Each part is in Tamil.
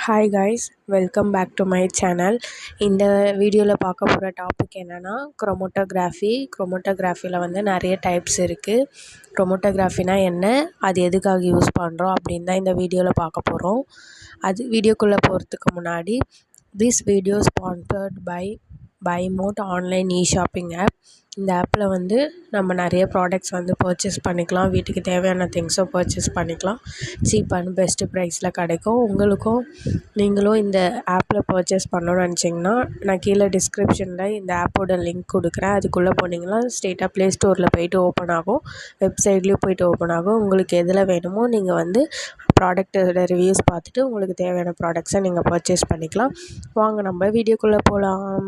Hi guys, welcome back to my channel. இந்த வீடியோவில் பார்க்க போகிற டாபிக் என்னென்னா குரோமோட்டோகிராஃபியில் வந்து நிறைய டைப்ஸ் இருக்குது. குரோமோட்டோகிராஃபினா என்ன, அது எதுக்காக யூஸ் பண்ணுறோம் அப்படின்னு தான் இந்த வீடியோவில் பார்க்க போகிறோம். அது வீடியோக்குள்ளே போகிறதுக்கு முன்னாடி this video sponsored by mod online shopping app. இந்த ஆப்பில் வந்து நம்ம நிறைய ப்ராடக்ட்ஸ் வந்து பர்ச்சேஸ் பண்ணிக்கலாம். வீட்டுக்கு தேவையான திங்ஸும் பர்ச்சேஸ் பண்ணிக்கலாம். சீப் அண்ட் பெஸ்ட்டு ப்ரைஸில் கிடைக்கும். நீங்களும் இந்த ஆப்பில் பர்ச்சேஸ் பண்ணணும்னு நினச்சிங்கன்னா நான் கீழே டிஸ்கிரிப்ஷனில் இந்த ஆப்போட லிங்க் கொடுக்குறேன். அதுக்குள்ளே போனீங்கன்னா ஸ்ட்ரெயிட்டாக ப்ளே ஸ்டோரில் போய்ட்டு ஓப்பன் ஆகும், வெப்சைட்லேயும் போய்ட்டு ஓப்பன் ஆகும். உங்களுக்கு எதில் வேணுமோ நீங்கள் வந்து ப்ராடக்ட்டோட ரிவ்யூஸ் பார்த்துட்டு உங்களுக்கு தேவையான ப்ராடக்ட்ஸை நீங்கள் பர்ச்சேஸ் பண்ணிக்கலாம். வாங்க நம்ம வீடியோக்குள்ளே போகலாம்.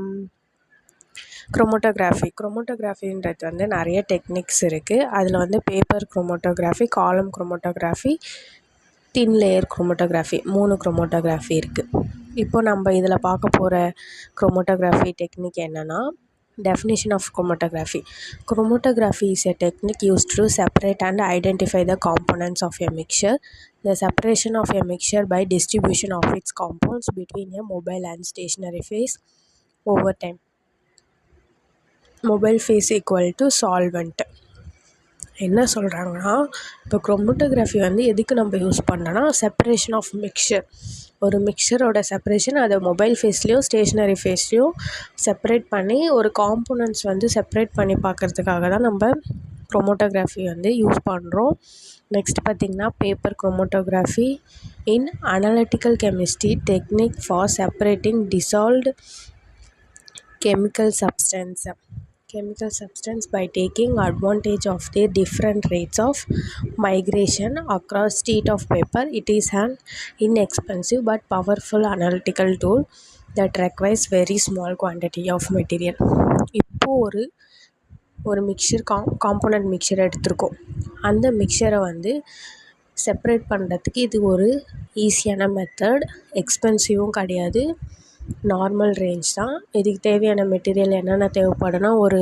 குரோமோட்டோகிராஃபின்றது வந்து நிறைய டெக்னிக்ஸ் இருக்குது. அதில் வந்து paper chromatography, column chromatography, thin layer chromatography, 3 chromatography இருக்குது. இப்போ நம்ம இதில் பார்க்க போகிற குரோமோட்டோகிராஃபி டெக்னிக் என்னென்னா, definition of chromatography. Chromatography is a technique used to separate and identify the components of a mixture. The separation of a mixture by distribution of its compounds between a mobile and stationary phase over time. Mobile phase equal to solvent. என்ன சொல்கிறாங்கன்னா, இப்போ குரோமோட்டோகிராஃபி வந்து எதுக்கு நம்ம யூஸ் பண்ணோன்னா, செப்பரேஷன் ஆஃப் மிக்சர். ஒரு மிக்சரோட செப்பரேஷன் அதை மொபைல் ஃபேஸ்லேயும் ஸ்டேஷ்னரி ஃபேஸ்லேயும் செப்பரேட் பண்ணி ஒரு காம்போனன்ட்ஸ் வந்து செப்பரேட் பண்ணி பார்க்குறதுக்காக தான் நம்ம குரோமோட்டோகிராஃபி வந்து யூஸ் பண்ணுறோம். நெக்ஸ்ட் பார்த்திங்கன்னா paper chromatography in analytical chemistry technique for separating dissolved chemical substance by taking advantage of their different rates of migration across sheet of paper. It is an inexpensive but powerful analytical tool that requires very small quantity of material. இப்போ ஒரு மிக்சர் காம்போனன்ட் மிக்சர் எடுத்திருக்கோம். அந்த மிக்சரை வந்து செப்பரேட் பண்ணுறதுக்கு இது ஒரு ஈஸியான மெத்தட். எக்ஸ்பென்சிவும் கிடையாது, நார்மல் ரேஞ்ச் தான். இதுக்கு தேவையான மெட்டீரியல் என்னென்ன தேவைப்படுனா, ஒரு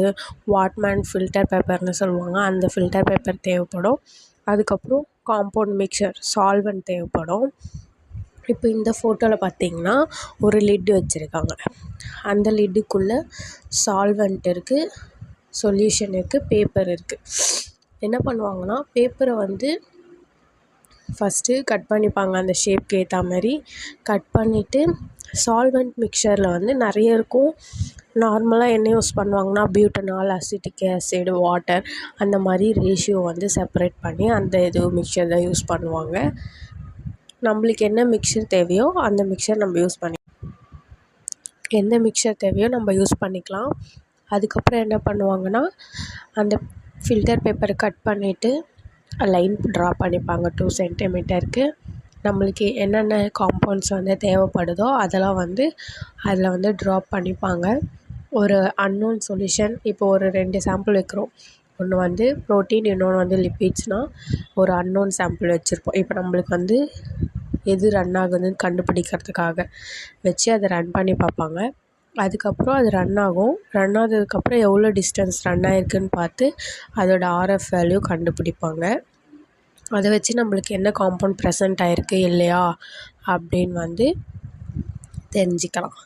வாட்மேன் ஃபில்டர் பேப்பர்னு சொல்லுவாங்க, அந்த ஃபில்டர் பேப்பர் தேவைப்படும். அதுக்கப்புறம் காம்பவுண்ட் மிக்சர் சால்வெண்ட் தேவைப்படும். இப்போ இந்த ஃபோட்டோவில் பார்த்திங்கன்னா ஒரு லிட்டு வச்சுருக்காங்க. அந்த லிட்டுக்குள்ளே சால்வெண்ட் இருக்குது, சொல்யூஷன் இருக்குது, பேப்பர் இருக்குது. என்ன பண்ணுவாங்கன்னா, பேப்பரை வந்து ஃபஸ்ட்டு கட் பண்ணிப்பாங்க, அந்த ஷேப்க்கு ஏற்ற மாதிரி கட் பண்ணிவிட்டு சால்வெண்ட் மிக்சரில் வந்து நிறைய இருக்கும். நார்மலாக என்ன யூஸ் பண்ணுவாங்கன்னா, பியூட்டனால், அசிட்டிக் ஆசிட், வாட்டர், அந்த மாதிரி ரேஷியோ வந்து செப்பரேட் பண்ணி அந்த மிக்சர் தான் யூஸ் பண்ணுவாங்க. நம்மளுக்கு என்ன மிக்சர் தேவையோ அந்த மிக்சர் நம்ம யூஸ் பண்ணிக்கலாம். அதுக்கப்புறம் என்ன பண்ணுவாங்கன்னா, அந்த ஃபில்டர் பேப்பரை கட் பண்ணிவிட்டு லைன் ட்ரா பண்ணிப்பாங்க 2 சென்டிமீட்டருக்கு. நம்மளுக்கு என்னென்ன காம்பவுண்ட்ஸ் வந்து தேவைப்படுதோ அதெல்லாம் வந்து அதில் வந்து ட்ராப் பண்ணிப்பாங்க. ஒரு அன்னோன் சொல்யூஷன், இப்போ ஒரு 2 சாம்பிள் வைக்கிறோம். ஒன்று வந்து ப்ரோட்டீன், இன்னொன்று வந்து லிப்பிட்ஸ்னால் ஒரு அன்னோன் சாம்பிள் வச்சுருப்போம். இப்போ நம்மளுக்கு வந்து எது ரன் ஆகுதுன்னு கண்டுபிடிக்கிறதுக்காக வச்சு அதை ரன் பண்ணி பார்ப்பாங்க. அதுக்கப்புறம் அது ரன் ஆனதுக்கப்புறம் எவ்வளோ டிஸ்டன்ஸ் ரன் ஆகிருக்குன்னு பார்த்து அதோட RF வேல்யூ கண்டுபிடிப்பாங்க. அதை வச்சு நம்மளுக்கு என்ன காம்பவுண்ட் ப்ரெசண்ட் ஆகிருக்கு இல்லையா அப்படின்னு வந்து தெரிஞ்சுக்கலாம்.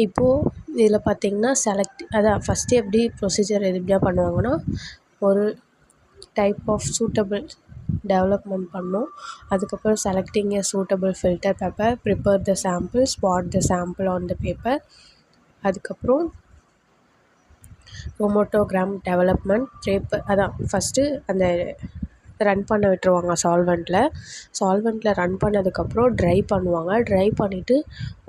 இப்போது இதில் பார்த்திங்கன்னா ஃபஸ்ட்டு எப்படி ப்ரொசீஜர் எப்படியா பண்ணுவாங்கன்னா, ஒரு டைப் ஆஃப் சூட்டபிள் டெவலப்மெண்ட் பண்ணோம். அதுக்கப்புறம் selecting a suitable filter paper, prepare the sample, spot the sample on the paper. அதுக்கப்புறம் குரோமோட்டோகிராம் டெவலப்மெண்ட் பேப்பர் ஃபஸ்ட்டு அந்த ரன் பண்ண விட்டுருவாங்க சால்வெண்ட்டில் ரன் பண்ணதுக்கப்புறம் ட்ரை பண்ணுவாங்க. ட்ரை பண்ணிவிட்டு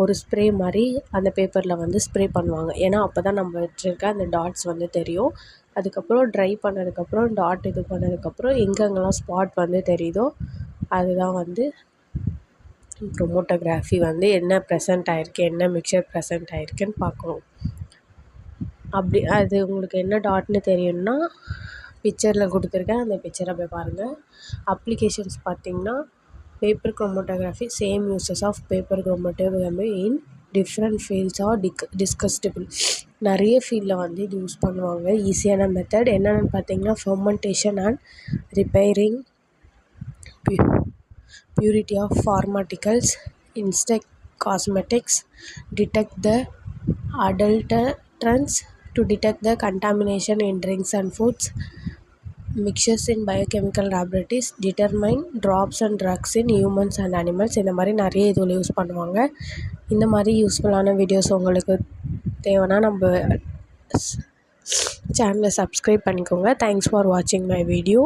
ஒரு ஸ்ப்ரே மாதிரி அந்த பேப்பரில் வந்து ஸ்ப்ரே பண்ணுவாங்க. ஏன்னா அப்போ தான் நம்ம வச்சுருக்க அந்த டாட்ஸ் வந்து தெரியும். அதுக்கப்புறம் ட்ரை பண்ணதுக்கப்புறம் டாட் இது பண்ணதுக்கப்புறம் எங்கெங்கெல்லாம் ஸ்பாட் வந்து தெரியுதோ அதுதான் வந்து குரோமோட்டோகிராஃபி வந்து என்ன ப்ரெசண்ட் ஆகிருக்கு, என்ன மிக்சர் ப்ரெசண்ட் ஆகிருக்குன்னு பார்க்கணும். அப்படி அது உங்களுக்கு என்ன டாட்னு தெரியும்னா பிக்சரில் கொடுத்துருக்கேன், அந்த பிக்சரை போய் பாருங்கள். அப்ளிகேஷன்ஸ் பார்த்திங்கன்னா, paper chromatography same uses of paper chromatography in different fields are discussable. நிறைய ஃபீல்டில் வந்து இது யூஸ் பண்ணுவாங்க. ஈஸியான மெத்தட் என்னென்னு பார்த்திங்கன்னா, fermentation and repairing purity of pharmaceuticals, Insect Cosmetics detect the adulterants to detect the contamination in drinks and foods. Mixtures in biochemical laboratories determine drops and drugs in humans and animals. இந்த மாதிரி நிறைய இதில் யூஸ் பண்ணுவாங்க. இந்த மாதிரி யூஸ்ஃபுல்லான வீடியோஸ் உங்களுக்கு தேவைன்னா நம்ம சேனலை சப்ஸ்கிரைப் பண்ணிக்கோங்க. தேங்க்ஸ் ஃபார் வாட்சிங் மை வீடியோ.